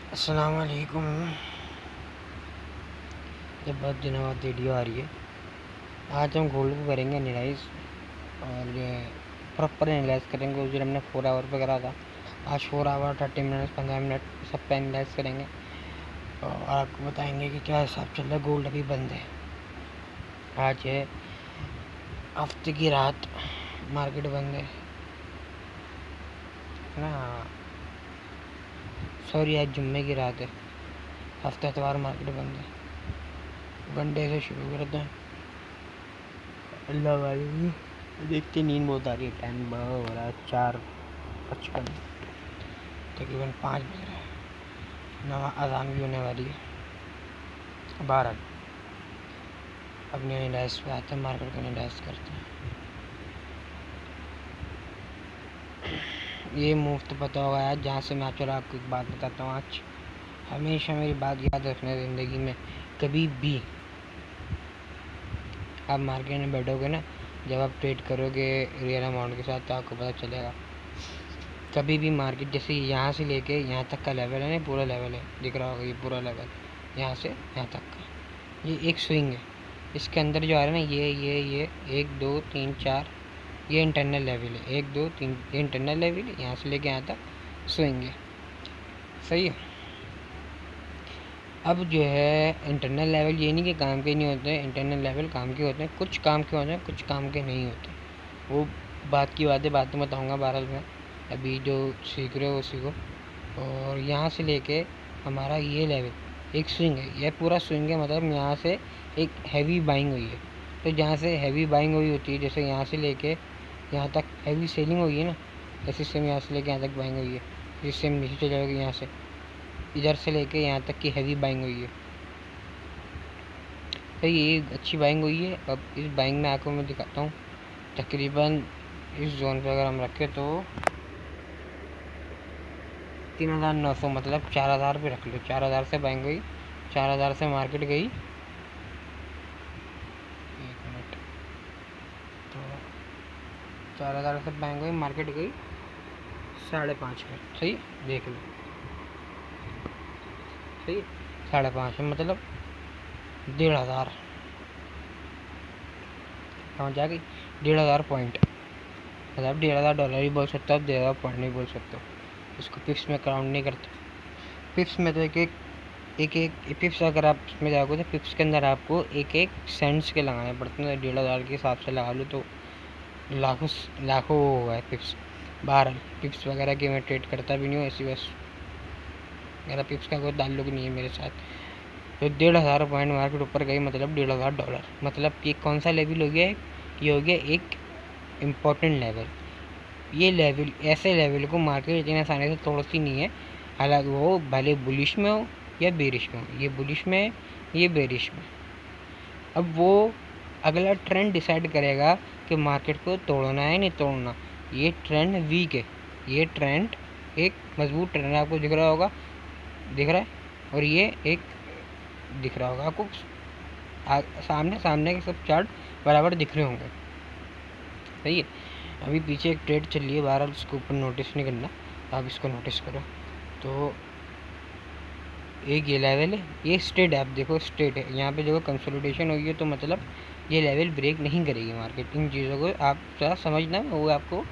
अस्सलाम वालेकुम। जब बहुत दिनों बाद वीडियो आ रही है, आज हम गोल्ड को करेंगे एनालाइज और प्रॉपर एनालाइज करेंगे। उस दिन हमने 4 आवर पे करा था, आज 4 आवर 30 मिनट 15 मिनट सब पे एनालाइज करेंगे और आपको बताएंगे कि क्या हिसाब चल रहा है। गोल्ड अभी बंद है, आज है हफ्ते की रात, मार्केट बंद है ना। सॉरी, आज जुम्मे की रात है, हफ्ते एतवार मार्केट बंद है। घंटे से शुरू करते हैं। अल्लाह वाले देखते नींद बहुत आ रही है। टाइम हो रहा है 4:55, तकरीबन 5 बज रहा है। नवा अज़ान भी होने वाली है। बहरहाल अपने एनालाइज पे आते हैं, मार्केट को एनालाइज करते हैं। ये मुफ्त पता होगा यार, जहाँ से मैं चलो आपको एक बात बताता हूँ। आज हमेशा मेरी बात याद रखना, ज़िंदगी में कभी भी आप मार्केट में बैठोगे ना, जब आप ट्रेड करोगे रियल अमाउंट के साथ, तो आपको पता चलेगा कभी भी मार्केट जैसे यहाँ से लेके यहाँ तक का लेवल है ना, पूरा लेवल है, दिख रहा होगा ये पूरा लेवल, यहाँ से यहाँ तक का ये एक स्विंग है। इसके अंदर जो आ रहा है ना, ये 1 2 3 4 ये इंटरनल लेवल है। 1 2 3 ये इंटरनल लेवल है, यहाँ से लेके यहाँ तक स्विंग है। सही है। अब जो है इंटरनल लेवल ये नहीं कि काम के नहीं होते हैं, इंटरनल लेवल काम के होते हैं। कुछ काम के होते हैं, कुछ काम के नहीं होते। वो बात की बातें बाद में बताऊँगा। बहरहाल में अभी जो सीख रहे हो वो सीखो। और यहाँ से लेके हमारा ये लेवल एक स्विंग है, यह पूरा स्विंग है। मतलब यहाँ से एक हैवी बाइंग हुई है, तो जहाँ से हैवी बाइंग हुई होती है, जैसे यहाँ से लेके यहाँ तक हैवी सेलिंग हुई है ना, ऐसे सेम यहाँ से लेके यहाँ तक बाइंग हुई है, जिससे नीचे चले जाएगी। यहाँ से इधर से लेके यहाँ तक की हैवी बाइंग हुई है, तो ये अच्छी बाइंग हुई है। अब इस बाइंग में आपको मैं दिखाता हूँ। तकरीबन इस जोन पे अगर हम रखें तो 3,900 मतलब 4,000 पे रख लो। 4,000 से बाइंग गई, 4,000 से मार्केट गई। 1 मिनट, तो 4,000 से बाइंग गई, मार्केट गई 5.5 में। सही, देख लो। सही, 5.5 में मतलब 1,500 समझ आ गई। 1,500 पॉइंट, मतलब 1,500 डॉलर ही बोल सकते हो, 1,500 पॉइंट नहीं बोल सकते हो। इसको पिप्स में काउंट नहीं करते। पिप्स में तो एक पिप्स अगर आप इसमें जाओगे तो पिप्स के अंदर आपको एक सेंट्स के लगाने पड़ते हैं। 1,500 के हिसाब से लगा लो तो लाखों हुआ है पिप्स। बहरहाल पिप्स वगैरह की मैं ट्रेड करता भी नहीं हूँ, ऐसी बस मेरा पिप्स का कोई ताल्लुक नहीं है मेरे साथ। तो 1,500 पॉइंट मार्केट ऊपर गई, मतलब 1,500 डॉलर। मतलब ये कौन सा लेवल हो गया है? ये हो गया एक इम्पोर्टेंट लेवल। ये लेवल, ऐसे लेवल को मार्केट इतनी आसानी से तोड़ती नहीं है। हालांकि वो भले बुलिश में हो या बेरिश में हो, ये बुलिश में है, ये बेरिश में। अब वो अगला ट्रेंड डिसाइड करेगा कि मार्केट को तोड़ना है नहीं तोड़ना। ये ट्रेंड वीक है, ये ट्रेंड एक मजबूत ट्रेंड आपको दिख रहा होगा, दिख रहा है, और ये एक दिख रहा होगा आपको। सामने के सब चार्ट बराबर दिख रहे होंगे। सही है। अभी पीछे एक ट्रेड चल रही है, बहरहाल उसको ऊपर नोटिस नहीं करना, आप इसको नोटिस करो। तो एक ये लेवल है, ये स्ट्रेट है, आप देखो स्ट्रेट है। यहाँ पे देखो कंसोलिडेशन हुई है, तो मतलब ये लेवल ब्रेक नहीं करेगी मार्केट। इन चीज़ों को आप थोड़ा समझना। वो आपको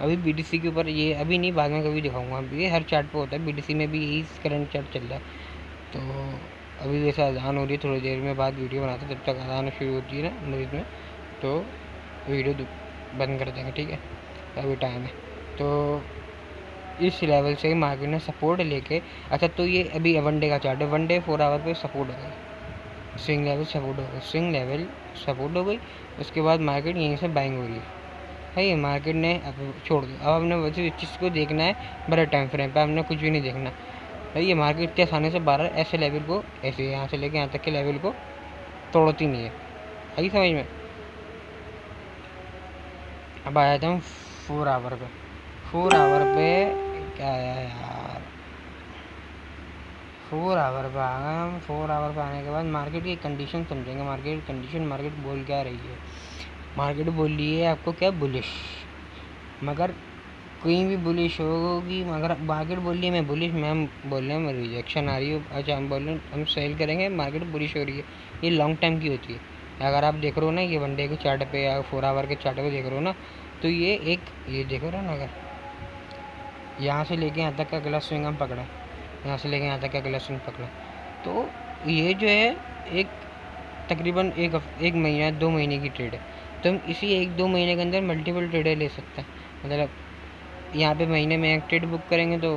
अभी बीटीसी के ऊपर, ये अभी नहीं, बाद में कभी दिखाऊंगा। ये हर चार्ट पे होता है, बीटीसी में भी यही करंट चार्ट चल रहा है। तो अभी वैसे अजान हो रही है, थोड़ी देर में बाद वीडियो बनाते, जब तक अजान शुरू होती है ना मस्जिद में, तो वीडियो बंद कर देंगे, ठीक है। अभी टाइम है, तो इस लेवल से मार्केट ने सपोर्ट लेके, अच्छा तो ये अभी 1 डे का चार्ट है। 1 डे 4 आवर पे सपोर्ट हो गई, स्विंग लेवल सपोर्ट हो गई, स्विंग लेवल सपोर्ट हो गई। उसके बाद मार्केट यहीं से बाइंग हो रही है। ये मार्केट ने अब छोड़ दिया। अब हमने वैसे इस चीज़ को देखना है बड़े टाइम फ्रेम पे, हमने कुछ भी नहीं देखना है। ये मार्केट के आसानी से 12 ऐसे लेवल को, ऐसे यहाँ से लेके यहाँ तक के लेवल को तोड़ती नहीं है। आई समझ में? अब आया था हम 4 आवर पे। 4 आवर पे क्या आया यार, 4 आवर पे आ गए हम। 4 आवर पे आने के बाद मार्केट की कंडीशन समझेंगे। मार्केट कंडीशन, मार्केट बोल क्या रही है? मार्केट बोल रही है आपको क्या, बुलिश। मगर कहीं भी बुलिश होगी, मगर मार्केट बोल रही है मैं बुलिश, मैम बोल रहे हैं मैं रिजेक्शन आ रही हो, अच्छा हम बोल रहे हैं हम सेल करेंगे, मार्केट बुलिश हो रही है, ये लॉन्ग टाइम की होती है। अगर आप देख रहे हो ना ये वनडे के चार्ट पे या 4 आवर के चार्ट पे देख रहे हो ना, तो ये देख रहे हो ना, अगर यहाँ से लेके यहाँ तक का अगला स्विंग हम पकड़ा, यहाँ से लेके यहाँ तक का अगला स्विंग पकड़ा, तो ये जो है एक तकरीबन एक महीना 2 महीने की ट्रेड है। तो हम इसी 1-2 महीने के अंदर मल्टीपल ट्रेडें ले सकते हैं। मतलब यहाँ पे महीने में एक ट्रेड बुक करेंगे, तो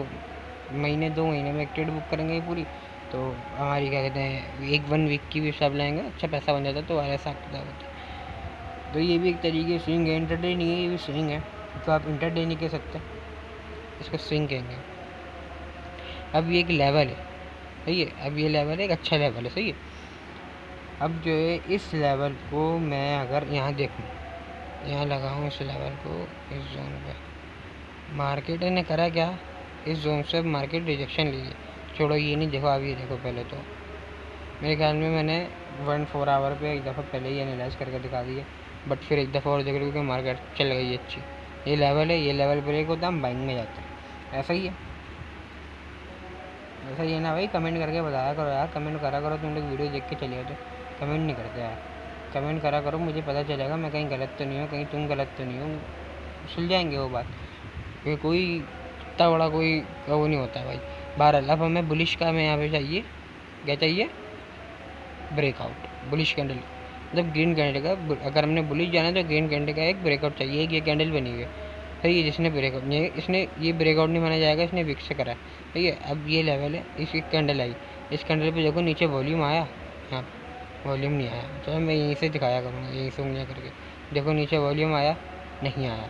2 महीने में एक ट्रेड बुक करेंगे पूरी, तो हमारी क्या कहते हैं 1 वीक की भी हिसाब लाएंगे, अच्छा पैसा बन जाता है, तो हमारे हिसाब किताब होता है। तो ये भी एक तरीके से स्विंग है, इंटरडे नहीं है, ये भी स्विंग है, तो आप इंटरडे नहीं कह सकते, इसको स्विंग कहेंगे। अब ये एक लेवल है, सही है, अब ये लेवल है एक अच्छा लेवल है, सही है। अब जो है इस लेवल को मैं अगर यहाँ देखूँ, यहाँ लगाऊँ इस लेवल को, इस जोन पे मार्केट ने करा क्या, इस जोन से मार्केट रिजेक्शन लीजिए, छोड़ो ये नहीं, देखो आप ये देखो, पहले तो मेरे ख्याल में मैंने 4 आवर पे एक दफ़ा पहले ही एनालाइज करके दिखा दिया, बट फिर एक दफ़ा और देख रहे क्योंकि मार्केट चल गई अच्छी। ये लेवल है, ये लेवल ब्रेक होता है हम बाइंग में जाते हैं, ऐसा ही है, ऐसा ही है ना भाई। कमेंट करके बताया करो यार, कमेंट करा करो, तुम लोग वीडियो देख के चले जाते, कमेंट नहीं करते यार, कमेंट करा करो, मुझे पता चलेगा मैं कहीं गलत तो नहीं हूँ, कहीं तुम गलत तो नहीं हो, सुलझाएंगे वो बात, क्योंकि कोई इतना बड़ा कोई वो नहीं होता भाई। बहरहाल अब हमें बुलिश का हमें यहाँ पे चाहिए, क्या चाहिए, ब्रेकआउट, बुलिश कैंडल, मतलब ग्रीन कैंडल का, अगर हमने बुलिश जाना है तो ग्रीन कैंडल का एक ब्रेकआउट चाहिए, एक ये कैंडल बनी हुई है, सही है, जिसने ब्रेकआउट नहीं, इसने ये ब्रेकआउट नहीं माना जाएगा, इसने विक से करा है, ठीक है। अब ये लेवल है, इसकी कैंडल आई, इस कैंडल पे देखो नीचे वॉल्यूम आया, हाँ वॉल्यूम नहीं आया, चलो मैं यहीं से दिखाया करूँगा, यहीं से उंगलियाँ करके, देखो नीचे वॉल्यूम आया, नहीं आया।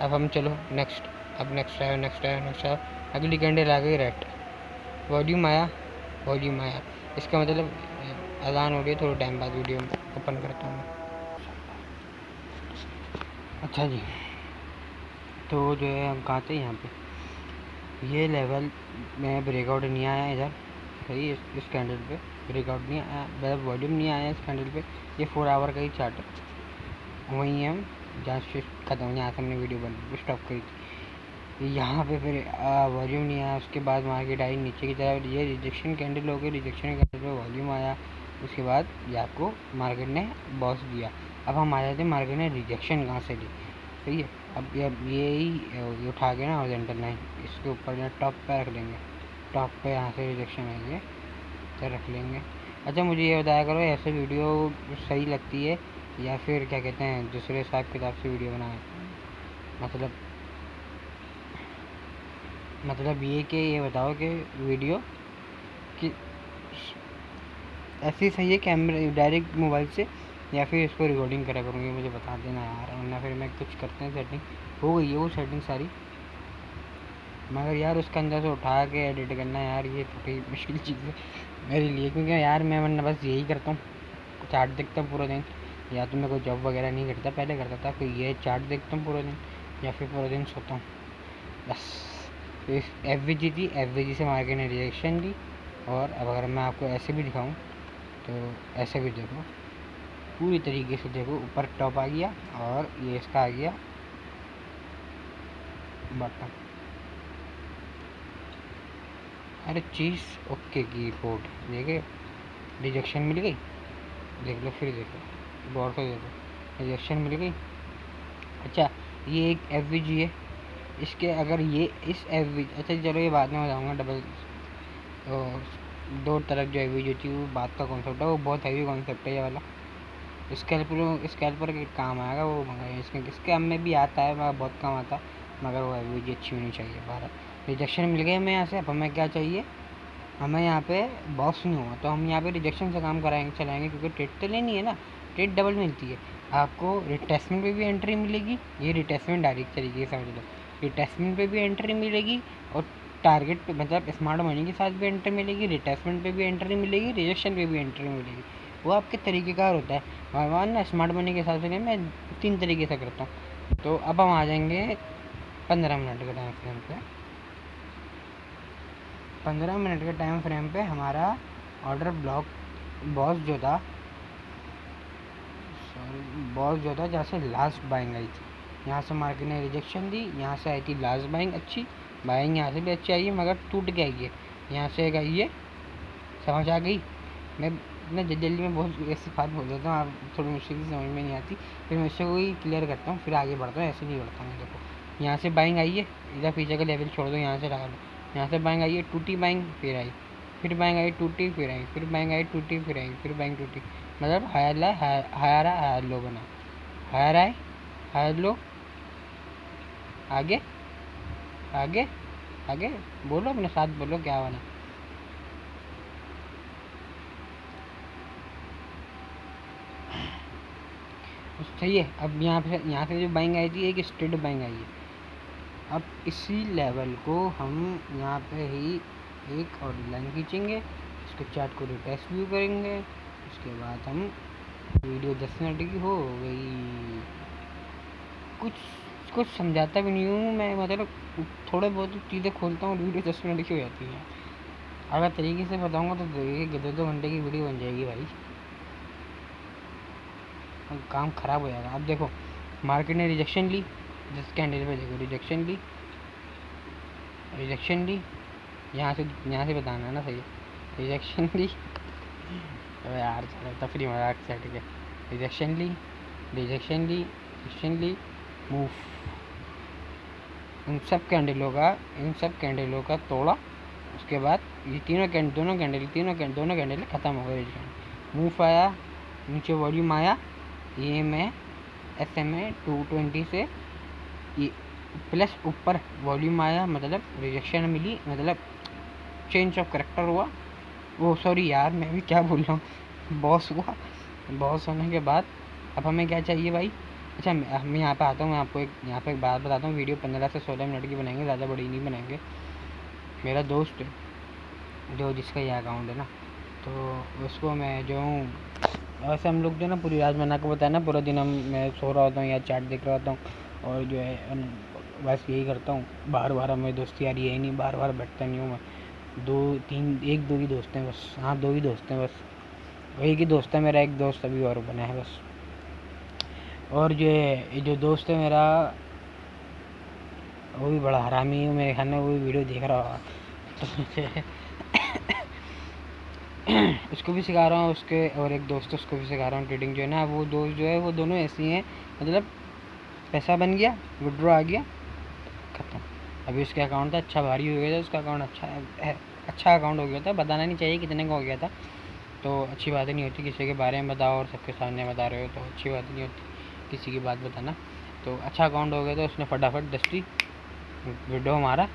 अब हम चलो नेक्स्ट, अब नेक्स्ट है, अगली कैंडल आ गई रेड, वॉल्यूम आया, वॉल्यूम आया, इसका मतलब अजान हो रही है, थोड़े टाइम बाद वीडियो ओपन करता हूँ। अच्छा जी, तो जो है हम कहाँ थे, यहाँ पे ये लेवल में ब्रेकआउट नहीं आया इधर, सही है, इस कैंडल पे ब्रेकआउट नहीं आया, मतलब वॉल्यूम नहीं आया इस कैंडल पे, ये 4 आवर का ही चार्ट है, वहीं हम जहाँ से खत्म, यहाँ से हमने वीडियो बन स्टॉप करी थी, यहाँ पे फिर वॉल्यूम नहीं आया, उसके बाद मार्केट आई नीचे की तरफ, ये रिजेक्शन कैंडल हो गई, रिजेक्शन कैंडल पे वॉल्यूम आया, उसके बाद ये आपको मार्केट ने बॉस दिया। अब हम आ जाते हैं मार्केट ने रिजेक्शन कहाँ से ली, सही है। अब यही उठा के ना हॉरिजॉन्टल लाइन इसके ऊपर जो टॉप पे रख लेंगे, टॉप पे यहाँ से रिजेक्शन आएंगे तो रख लेंगे। अच्छा मुझे ये बताया करो, ऐसे वीडियो सही लगती है या फिर क्या कहते हैं दूसरे हिसाब किताब से वीडियो बनाए, मतलब ये कि ये बताओ कि वीडियो कि ऐसी सही है कैमरे डायरेक्ट मोबाइल से, या फिर इसको रिकॉर्डिंग करा करूँगी, मुझे बता देना यार, वरना फिर मैं कुछ करते हैं सेटिंग हो गई है वो सेटिंग सारी, मगर यार उसके अंदर से उठा के एडिट करना यार ये थोड़ी मुश्किल चीज़ है मेरे लिए, क्योंकि यार मैं वरना बस यही करता हूँ, चार्ट देखता हूँ पूरा दिन, या तो मैं कोई जॉब वगैरह नहीं करता, पहले करता था, कोई ये चार्ट देखता हूँ पूरा दिन, या फिर पूरा दिन सोता हूँ बस। तो इस एफ से मार्केट ने रिएक्शन दी, और अब अगर मैं आपको ऐसे भी दिखाऊँ तो ऐसे भी देखो, पूरी तरीके से देखो, ऊपर टॉप आ गया और ये इसका आ गया बटन, अरे चीज़ ओके की रिपोर्ट देखे, रिजेक्शन मिल गई, देख लो फिर देखो, गौर से देखो, रिजेक्शन मिल गई। अच्छा ये एक एफ है, इसके अगर ये इस एफ अच्छा चलो ये बाद में बताऊँगा, डबल दो तरफ जो एफ होती है वो बात का कॉन्सेप्ट है, वो बहुत हैवी कॉन्सेप्ट है ये वाला, स्कैल्पर के काम आएगा वो, मगर इसके हम में भी आता है, मगर बहुत कम आता है, मगर वो एफ अच्छी होनी चाहिए। बारह रिजेक्शन मिल गए हमें यहाँ से, अब हमें क्या चाहिए, हमें यहाँ पे बॉस नहीं हुआ तो हम यहाँ पे रिजेक्शन से काम चलाएंगे, क्योंकि ट्रेड तो लेनी है ना, ट्रेड डबल मिलती है आपको, रिटेस्टमेंट पे भी एंट्री मिलेगी, ये रिटेस्टमेंट डायरेक्ट तरीके से समझ लो, रिटेस्टमेंट पे भी एंट्री मिलेगी, और टारगेट पे मतलब स्मार्ट मनी के साथ भी एंट्री मिलेगी, रिटेस्टमेंट पे भी एंट्री मिलेगी, रिजेक्शन पे भी एंट्री मिलेगी, वो आपके तरीक़ेकार होता है। मान ना स्मार्ट मनी के हिसाब से मैं 3 तरीके से करता हूँ। तो अब हम आ जाएंगे 15 मिनट के टाइम फ्रेम पे, 15 मिनट के टाइम फ्रेम पे हमारा ऑर्डर ब्लॉक बॉस जो था जहाँ से लास्ट बाइंग आई थी, यहाँ से मार्केट ने रिजेक्शन दी, यहाँ से आई थी लास्ट बाइंग अच्छी, बाइंग यहाँ से भी अच्छी आई है मगर टूट के आई है, यहाँ से एक आई है, समझ आ गई। मैं इतना जल्दी में बहुत ऐसी बात बोल देता हूँ, आप थोड़ी मुश्किल से समझ में नहीं आती, फिर मैं इससे कोई क्लियर करता हूँ, फिर आगे बढ़ता हूँ, ऐसे नहीं बढ़ता मैं। देखो यहाँ से बाइंग आई है, इधर पीछे का लेवल छोड़ दो, यहाँ से लगा लो, यहाँ से बाइंग आई है, टूटी बाइंग, फिर आई, फिर बाइंग आई, टूटी, फिर आई, फिर बाइंग आई, टूटी, फिर आई, फिर बाइंग टूटी, मतलब हायर लो बना, हायर आए, हायर लो, आगे आगे आगे बोलो, अपने साथ बोलो क्या बना। सही है। अब यहाँ से जो बाइंग आई थी एक स्ट्रेट बाइंग आई है। अब इसी लेवल को हम यहाँ पे ही एक और लाइन खींचेंगे, इसको चार्ट को रिटेस्ट व्यू करेंगे, उसके बाद हम वीडियो 10 मिनट की हो गई। कुछ कुछ समझाता भी नहीं हूँ मैं, मतलब थोड़े बहुत चीज़ें खोलता हूँ, वीडियो 10 मिनट की हो जाती है। अगर तरीके से बताऊँगा तो देखिए 2-2 घंटे की वीडियो बन जाएगी भाई, काम ख़राब हो जाएगा। अब देखो मार्केट ने रिजेक्शन ली, जिस कैंडल पे देखो रिजेक्शन ली, रिजेक्शन ली, यहाँ से बताना है ना, सही है, रिजेक्शन ली। तो यार चलो तफरी मजाक से हट के, रिजेक्शन ली, रिजेक्शन ली, रिजेक्शन ली, मूव, इन सब कैंडलों का तोड़ा। उसके बाद ये दोनों कैंडल ख़त्म हो गए, मूव आया, नीचे वॉल्यूम आया, ये मैं SMA 220 से ये प्लस ऊपर वॉल्यूम आया, मतलब रिजेक्शन मिली, मतलब चेंज ऑफ करेक्टर हुआ, वो सॉरी यार मैं भी क्या बोल रहा हूँ, बॉस हुआ। बॉस होने के बाद अब हमें क्या चाहिए भाई। अच्छा मैं यहाँ पे आता हूँ, मैं आपको यहाँ पे एक बात बताता हूँ, वीडियो 15 से 16 मिनट की बनाएंगे, ज़्यादा बड़ी नहीं बनाएंगे। मेरा दोस्त है जो जिसका ये अकाउंट है ना, तो उसको मैं जो हूँ, वैसे हम लोग जो ना पूरी रात बना के बताया ना, पूरा दिन मैं सो रहा होता हूँ या चैट देख रहा होता हूँ, और जो है बस यही करता हूँ। बार हमें दोस्ती यार यही नहीं, बार बैठता नहीं हूँ मैं, 1-2 ही दोस्त हैं बस, हाँ 2 ही दोस्त हैं बस, वही की दोस्त है मेरा, एक दोस्त अभी और बना है बस। और ये जो दोस्त है मेरा वो भी बड़ा हरामी है, मेरे ख्याल में वो भी वीडियो देख रहा होगा, तो उसको भी सिखा रहा हूँ, उसके और एक दोस्त उसको भी सिखा रहा हूँ ट्रेडिंग जो है ना। वो दोस्त जो है वो दोनों ऐसी हैं, मतलब पैसा बन गया, विड्रॉ आ गया, ख़त्म। अभी उसका अकाउंट था अच्छा भारी हो गया था, उसका अकाउंट अच्छा अकाउंट हो गया था, बताना नहीं चाहिए कितने का हो गया था, तो अच्छी बात नहीं होती किसी के बारे में बताओ और सबके सामने बता रहे हो तो अच्छी बात नहीं होती किसी की बात बताना। तो अच्छा अकाउंट हो गया था, उसने फटाफट 10 विड्रॉ मारा,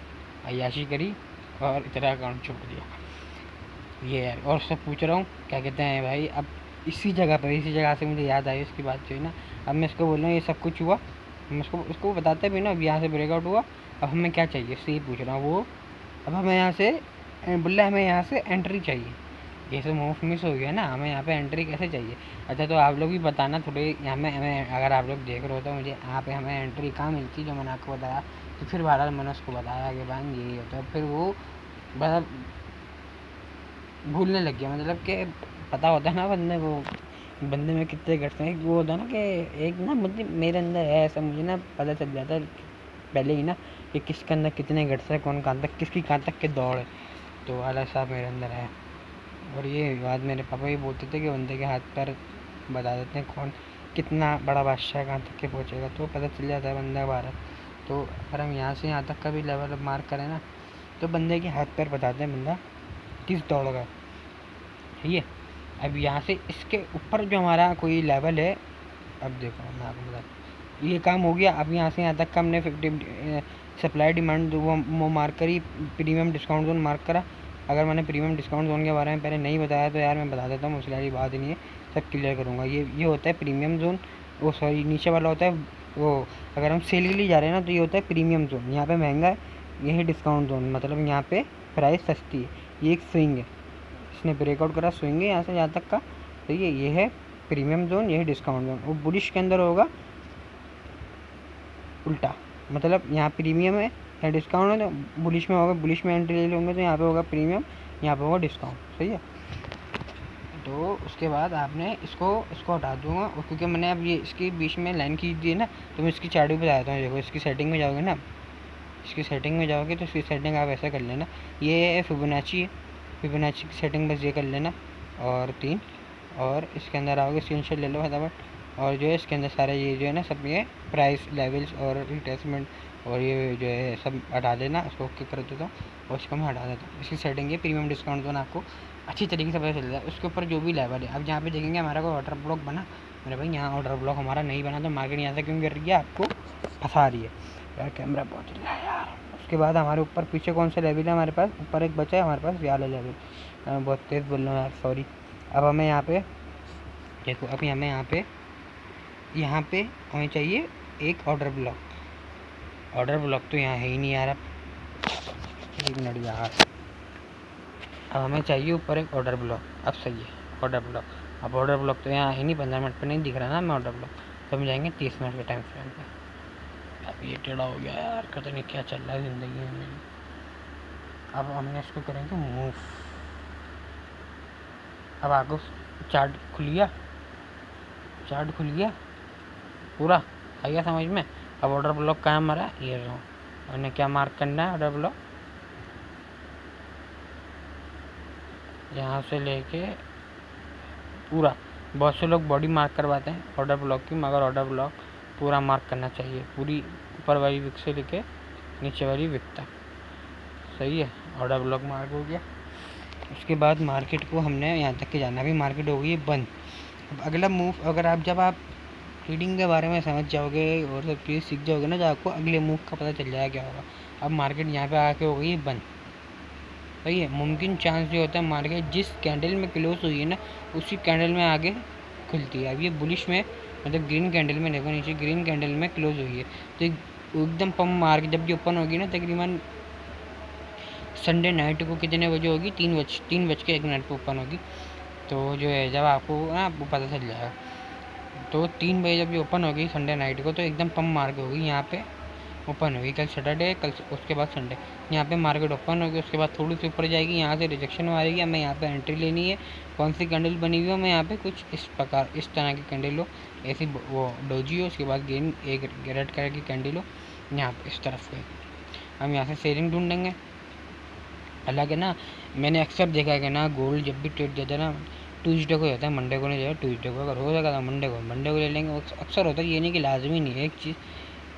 अय्याशी करी और इतना अकाउंट छोड़ दिया ये यार। और सब पूछ रहा हूँ क्या कहते हैं भाई, अब इसी जगह से मुझे याद आई उसकी बात जो है ना। अब मैं इसको बोल रहा हूँ ये सब कुछ हुआ, मैं उसको बताते भी ना, अब यहाँ से ब्रेकआउट हुआ, अब हमें क्या चाहिए इससे ही पूछ रहा हूँ वो। अब हमें यहाँ से बोल रहा है हमें यहाँ से एंट्री चाहिए, ये सब मूव मिस हो गया ना, हमें यहाँ पे एंट्री कैसे चाहिए। अच्छा तो आप लोग भी बताना थोड़े, यहाँ में हमें अगर आप लोग देख रहे हो तो मुझे यहाँ पे हमें एंट्री कहाँ मिलती, जो मैंने आपको बताया। तो फिर बहरहाल मैंने उसको बताया कि भाई यही होता है, फिर वो मतलब भूलने लग गया, मतलब कि पता होता है ना बंदे में कितने गट्स हैं, वो होता है ना कि एक ना मुझे मेरे अंदर है ऐसा, मुझे ना पता चल जाता है पहले ही ना कि किसके अंदर कितने गट्स है, कौन कहाँ तक किसकी कहाँ तक के दौड़ है, तो वाला साहब मेरे अंदर है। और ये बात मेरे पापा भी बोलते थे कि बंदे के हाथ पैर बता देते हैं कौन कितना बड़ा बादशाह कहाँ तक के पहुँचेगा, तो पता चल जाता है बंदा बाहर। तो अगर हम यहाँ से यहाँ तक का भी लेवल मार्क करें ना, तो बंदे के हाथ पैर बताते हैं बंदा किस दौड़ का, ठीक है। अब यहाँ से इसके ऊपर जो हमारा कोई लेवल है, अब देखो मैं आपको बता, ये काम हो गया। अब यहाँ से यहाँ तक का हमने 50 सप्लाई डिमांड वो मार्क करी, प्रीमियम डिस्काउंट जोन मार्क करा। अगर मैंने प्रीमियम डिस्काउंट जोन के बारे में पहले नहीं बताया तो यार मैं बता देता हूँ, मुझे वाली बात नहीं है, सब क्लियर करूँगा। ये होता है प्रीमियम जोन, वो सॉरी नीचे वाला होता है वो, अगर हम सेल के लिए जा रहे हैं ना तो ये होता है प्रीमियम जोन, यहाँ पे महंगा है, यही डिस्काउंट जोन, मतलब यहाँ पे प्राइस सस्ती है। ये एक स्विंग है, इसने ब्रेकआउट करा, स्विंग है यहाँ से यहाँ तक का, तो ये है प्रीमियम जोन, यही डिस्काउंट जोन। वो बुलिश के अंदर होगा उल्टा, मतलब यहाँ प्रीमियम है या डिस्काउंट है तो बुलिश में होगा, बुलिश में एंट्री ले लेंगे तो यहाँ पे होगा प्रीमियम, यहाँ पे होगा डिस्काउंट, सही है। तो उसके बाद आपने इसको हटा दूंगा, और क्योंकि मैंने अब ये इसके बीच में लाइन खींच दी है ना, तो मैं इसकी चार्ट भी बताता हूँ। देखो इसकी सेटिंग में जाओगे ना, इसकी सेटिंग में जाओगे तो इसकी सेटिंग आप ऐसा कर लेना, ये फिबोनाची है, फिबोनाची की सेटिंग बस ये कर लेना, और 3, और इसके अंदर आओगे, स्क्रीनशॉट ले लो फटाफट, और जो है इसके अंदर सारे ये जो है ना सब ये प्राइस लेवल्स और रिट्रेसमेंट और ये जो है सब हटा देना, उसको ओके कर देता हूँ और इसको मैं हटा देता हूँ। इसकी सेटिंग है प्रीमियम डिस्काउंट जोन, आपको अच्छी तरीके से पता चल जाए उसके ऊपर जो भी लेवल है। अब जहाँ पे देखेंगे हमारा कोई ऑर्डर ब्लॉक बना, मेरे भाई यहाँ ऑर्डर ब्लॉक हमारा नहीं बना, तो मार्केट यहाँ से क्यों गिर रही है, आपको फंसा रही है यार, कैमरा बहुत हिल रहा है यार। उसके बाद हमारे ऊपर पीछे कौन सा लेवल है हमारे पास, ऊपर एक बचा है हमारे पास वाला लेवल, बहुत तेज़ बोल रहा हूँ यार, सॉरी। अब हमें यहाँ पे देखो, अब हमें यहाँ पे हमें चाहिए एक ऑर्डर ब्लॉक, ऑर्डर ब्लॉक तो यहाँ है ही नहीं यार, अब एक मिनट यार, अब हमें चाहिए ऊपर एक ऑर्डर ब्लॉक। अब सही है ऑर्डर ब्लॉक, अब ऑर्डर ब्लॉक तो यहाँ है नहीं, 15 मिनट पे नहीं दिख रहा ना हमें ऑर्डर ब्लॉक, तो हम जाएंगे 30 मिनट के टाइम फ्रेम पे। अब ये टेढ़ा हो गया यार, पता नहीं क्या चल रहा है ज़िंदगी में मेरी। अब हमने इसको करेंगे मूव। अब आपको चार्ट खुल गया, चार्ट खुल गया पूरा, आ गया समझ में। अब ऑर्डर ब्लॉक कहाँ हमारा, ये रहा, हमने क्या मार्क करना है, ऑर्डर ब्लॉक यहाँ से लेके पूरा। बहुत से लोग बॉडी मार्क करवाते हैं ऑर्डर ब्लॉक की, मगर ऑर्डर ब्लॉक पूरा मार्क करना चाहिए, पूरी ऊपर वाली विक से लेके नीचे वाली विक तक। सही है, ऑर्डर ब्लॉक मार्क हो गया। उसके बाद मार्केट को हमने यहाँ तक के जाना, अभी मार्केट हो गई है बंद। अब अगला मूव, अगर आप जब आप ट्रेडिंग के बारे में समझ जाओगे और सब चीज़ सीख जाओगे ना, तो आपको अगले मूव का पता चल जाएगा क्या होगा। अब मार्केट यहाँ पे आके हो गई है बंद। सही है, मुमकिन चांस जो होता है मार्केट जिस कैंडल में क्लोज हुई है ना, उसी कैंडल में आगे खुलती है। अब ये बुलिश में मतलब ग्रीन कैंडल में देखो, नीचे ग्रीन कैंडल में क्लोज हुई है, तो एकदम पम्प मार के जब ये ओपन होगी ना, तकरीबन संडे नाइट को कितने बजे होगी, 3:01 पर ओपन होगी। तो जो है जब आपको ना आपको पता चल जाएगा, तो 3 बजे जब ये ओपन होगी संडे नाइट को, तो एकदम पम्प मार के होगी, यहाँ पे ओपन होगी। कल सैटरडे, कल उसके बाद संडे, यहाँ पे मार्केट ओपन होगी, उसके बाद थोड़ी सी ऊपर जाएगी, यहाँ से रिजेक्शन मारेगी, हमें यहाँ पे एंट्री लेनी है। कौन सी कैंडल बनी हुई है, हमें यहाँ पे कुछ इस प्रकार इस तरह की कैंडल हो, ऐसी वो डोजी हो, उसके बाद गेन एक रेड कलर की कैंडल हो यहाँ पे इस तरफ से, हम यहाँ से सेलिंग ढूंढेंगे। हालांकि ना मैंने अक्सर देखा है कि ना गोल्ड जब भी ट्रेड जाता है ना, ट्यूसडे को जाता है, मंडे को नहीं जाता, ट्यूसडे को, अगर हो जाएगा तो मंडे को ले लेंगे। अक्सर होता है, ये नहीं कि लाजमी नहीं है, एक चीज़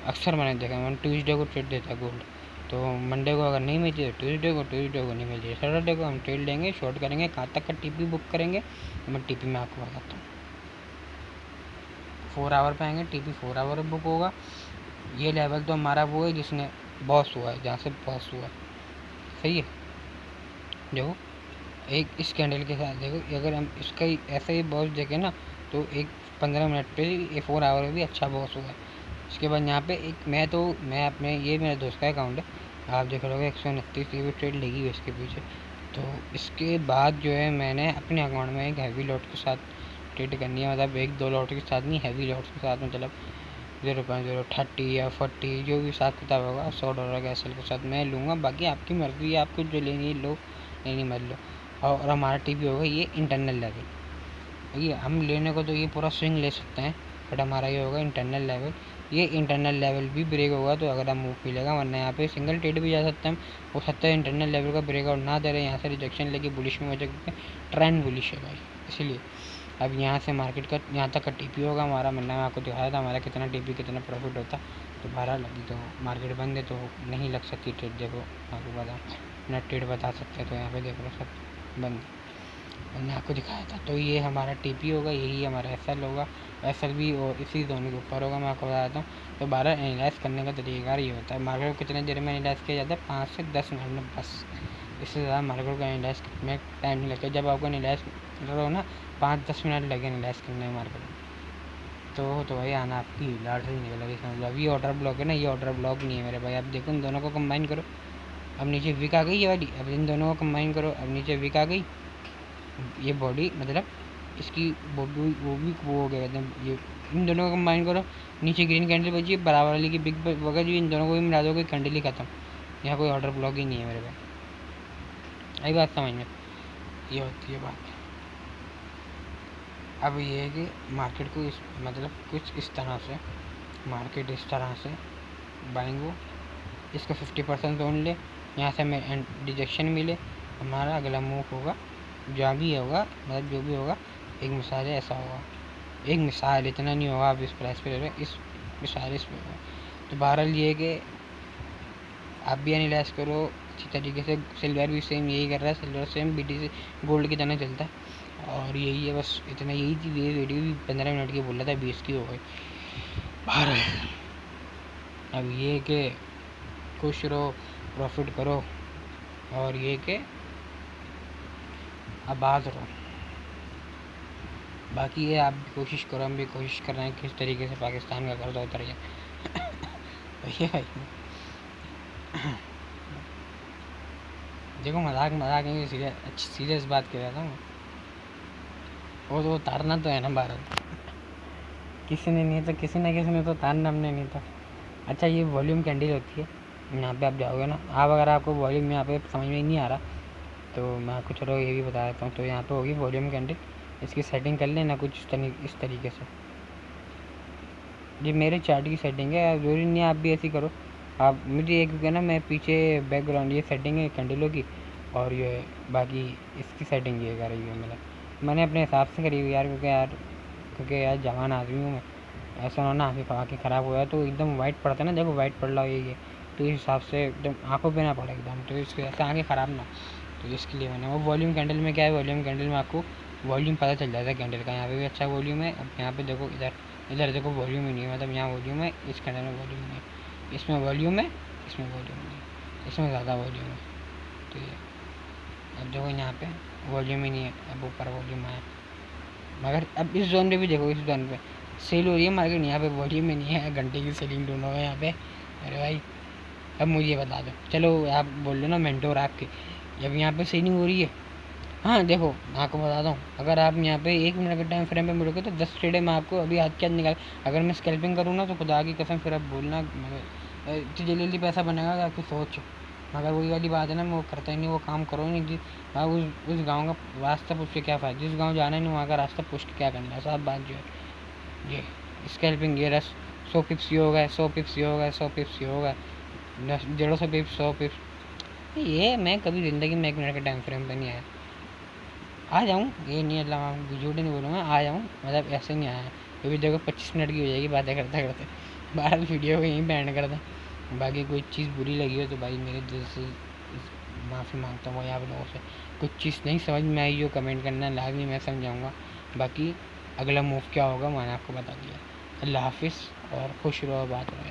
अक्सर मैंने देखा है, मैंने ट्यूसडे को ट्रेड देता है गोल्ड, तो मंडे को अगर नहीं मिलती तो ट्यूसडे को नहीं मिलती, सैटरडे को हम ट्रेड लेंगे, शॉर्ट करेंगे। कहाँ तक का टीपी बुक करेंगे, मैं टीपी में आपको बताता हूँ। 4 आवर पे आएंगे, टीपी 4 आवर बुक होगा। ये लेवल तो हमारा वो है जिसने बॉस हुआ है, जहाँ से बॉस हुआ है। सही है, देखो एक इस कैंडल के साथ देखो, अगर हम इसका ऐसा ही बॉस देखें ना, तो एक 15 मिनट पे ये 4 आवर में भी अच्छा बॉस हुआ है। इसके बाद यहाँ पे एक मैं अपने ये मेरे दोस्त का अकाउंट है, आप देख लोगे 129 ये भी ट्रेड लगी हुई इसके पीछे। तो इसके बाद जो है मैंने अपने अकाउंट में एक हैवी लॉट के साथ ट्रेड करनी है, मतलब 1-2 लॉट के साथ नहीं, हैवी लॉट्स के साथ, मतलब 0.030 या 40 जो भी हिसाब किताब होगा $100 के एसएल के साथ मैं लूँगा। बाकी आपकी मर्ज़ी है, आपको जो लेनी है लो, नहीं मत लो। और हमारा टीपी होगा ये इंटरनल लेवल, ये हम लेने को तो ये पूरा स्विंग ले सकते हैं, बट हमारा ये होगा इंटरनल लेवल। ये इंटरनल लेवल भी ब्रेक होगा तो अगर हम मूव मिलेगा, वरना यहाँ पे सिंगल ट्रेड भी जा सकते हैं हम। हो सकता है इंटरनल लेवल का ब्रेकआउट ना दे रहे, यहाँ से रिजेक्शन लेके बुलिश में हो जाए, ट्रेंड बुलिश है भाई, इसलिए अब यहाँ से मार्केट का यहाँ तक का टीपी होगा हमारा। मैंने आपको दिखाया था हमारा कितना टीपी कितना प्रॉफिट होता, तो 12 लगी, तो मार्केट बंद है तो नहीं लग सकती ट्रेड। देखो आपको बता अपना ट्रेड बता सकते हैं, तो यहाँ पे देखो सब बंद, मैंने आपको दिखाया था। तो ये हमारा टीपी होगा, यही हमारा एसएल होगा, एसएल भी और इसी दोनों के ऊपर होगा, मैं आपको बताता हूँ। तो 12 एनालाइज करने का तरीका ये होता है, मार्केट को कितने देर में एनालाइज किया जाता है, 5 से 10 मिनट में बस, इससे ज़्यादा मार्केट को एनालाइज में टाइम नहीं लगता। जब आपको एनालाइज करो ना 5-10 मिनट लगे एनालाइज करने में मार्केट में, तो भाई आना आपकी लॉटरी निकल गई समझ लो। अब ये ऑर्डर ब्लॉक है ना, ये ऑर्डर ब्लॉक नहीं है मेरे भाई। अब देखो इन दोनों को कंबाइन करो, अब नीचे विक आ गई ये वाली, अब इन दोनों को कंबाइन करो, अब नीचे विक आ गई, ये बॉडी मतलब इसकी बॉडी वो हो गया एकदम। ये इन दोनों को कंबाइन करो, नीचे ग्रीन कैंडल बची है बराबर वाली की बिग वगैरह, जो इन दोनों को भी मिला दोगे कैंडल ही खत्म। यहाँ कोई ऑर्डर ब्लॉक ही नहीं है मेरे भाई, आई बात समझ में, ये होती है बात। अब ये है कि मार्केट को इस मतलब कुछ इस तरह से मार्केट इस तरह से बाइंग हो, इसका 50% जोन ले, यहाँ से हमें डिजेक्शन मिले, हमारा अगला मूव होगा जहाँ भी होगा मतलब जो भी होगा। एक मिसाल है ऐसा होगा, एक मिसाल, इतना नहीं होगा, आप इस प्राइस पे ले रहे हो, इस मिसाल इसमें होगा। तो बहरहाल ये कि आप भी एनालाइज करो अच्छी तरीके से। सिल्वर भी सेम यही कर रहा है, सिल्वर सेम BTC गोल्ड की तरह चलता है। और यही है बस, इतना यही थी। ये वीडियो भी 15 मिनट की बोल रहा था, 20 की हो गई। बहरहाल अब ये कि खुश रहो, प्रॉफिट करो, और ये कि आबाद रहो। बाकी ये आप भी कोशिश करो, हम भी कोशिश कर रहे हैं किस तरीके से पाकिस्तान का कर्जा उतर जाए। भैया भाई देखो, मजाक मजाक नहीं, सीरियस बात कर रहा था मैं। वो तो उतारना तो है ना भारत, किसी ने नहीं तो किसी न किसी ने तो उतारना, हमने नहीं तो। अच्छा, ये वॉल्यूम कैंडल होती है, यहाँ पे आप जाओगे ना, आप अगर आपको वॉल्यूम यहाँ पे समझ में नहीं आ रहा तो मैं आपको चलो ये भी बता देता हूँ। तो यहाँ पे होगी वॉल्यूम कैंडल, इसकी सेटिंग कर लेना कुछ इस तरीके से। ये मेरे चार्ट की सेटिंग है, जरूरी नहीं आप भी ऐसी करो। आप मुझे एक ना, मैं पीछे बैकग्राउंड ये सेटिंग है कैंडलों की, और ये बाकी इसकी सेटिंग ये कर रही है। मतलब मैंने अपने हिसाब से करी हुई यार, क्योंकि यार जवान आदमी हूँ मैं, ऐसा ना आँखें ख़राब हो जाए तो एकदम वाइट पड़ता है ना, देखो वाइट पड़ रहा हो ये, तो इस हिसाब से एकदम आँखों पे ना पड़े एकदम, तो इसके ऐसे आँखें ख़राब ना। तो इसके लिए मैंने वो वॉल्यूम कैंडल में क्या है, वॉल्यूम कैंडल में आपको वॉल्यूम पता चल जाता है कैंडल का। यहाँ पे भी अच्छा वॉल्यूम है। अब यहाँ पे देखो, इधर देखो वॉल्यूम ही नहीं है, मतलब यहाँ वॉल्यूम है, इस कैंडल में वॉल्यूम नहीं है, इसमें वॉल्यूम है, इसमें वॉल्यूम नहीं है, इसमें ज़्यादा वॉल्यूम है। तो ये अब देखो यहाँ पे वॉल्यूम ही नहीं है, अब ऊपर वॉल्यूम आया। मगर अब इस जोन पे भी देखो, इस जोन पे सेल हो रही है मार्केट, यहाँ पे वॉल्यूम में नहीं है, घंटे की सेलिंग दोनों है यहाँ पे। अरे भाई अब मुझे बता दो, चलो आप बोल लो ना मेंटोर आपके, जब यहाँ पे सेलिंग हो रही है। हाँ देखो, मैं आपको बताता हूँ, अगर आप यहाँ पे 1 मिनट के टाइम फ्रेम पे मिलोगे तो 10 ट्रेडे में आपको अभी हाथ के हाथ निकाल। अगर मैं स्कैल्पिंग करूँ ना तो खुदा की कसम फिर आप बोलना इतनी जल्दी जल्दी पैसा बनेगा कि आपकी सोच। मगर वही वाली बात है ना, मैं वो करता ही नहीं, वो काम करो नहीं कि हाँ उस गाँव का रास्ता पूछ के क्या फ़ायदा, जिस गाँव जाना है नहीं वहाँ का रास्ता पूछ के क्या करना है। सब बात जो है ये स्कैल्पिंग, ये रस 100 पिप्स ये होगा, 100 पिप्स ये होगा, 100 पिप्स ये होगा, 150 पिप्स, 100 पिप्स। ये मैं कभी ज़िंदगी में 1 मिनट के टाइम फ्रेम पे नहीं आया। आ जाऊँ, ये नहीं मतलब झूठ नहीं बोलूँगा, आ जाऊँ, मतलब ऐसे नहीं आया। क्योंकि देखो 25 मिनट की हो जाएगी बातें करते करते, 12 वीडियो को यहीं बैंड कर दें। बाकी कोई चीज़ बुरी लगी हो तो भाई मेरे दिल से माफ़ी मांगता हूँ आप लोगों से। कुछ चीज़ नहीं समझ में आई हो कमेंट करना लाजमी, मैं समझाऊँगा। बाकी अगला मूव क्या होगा मैंने आपको बता दिया। अल्लाह हाफिज़ और खुश रहो, बात रहो यार।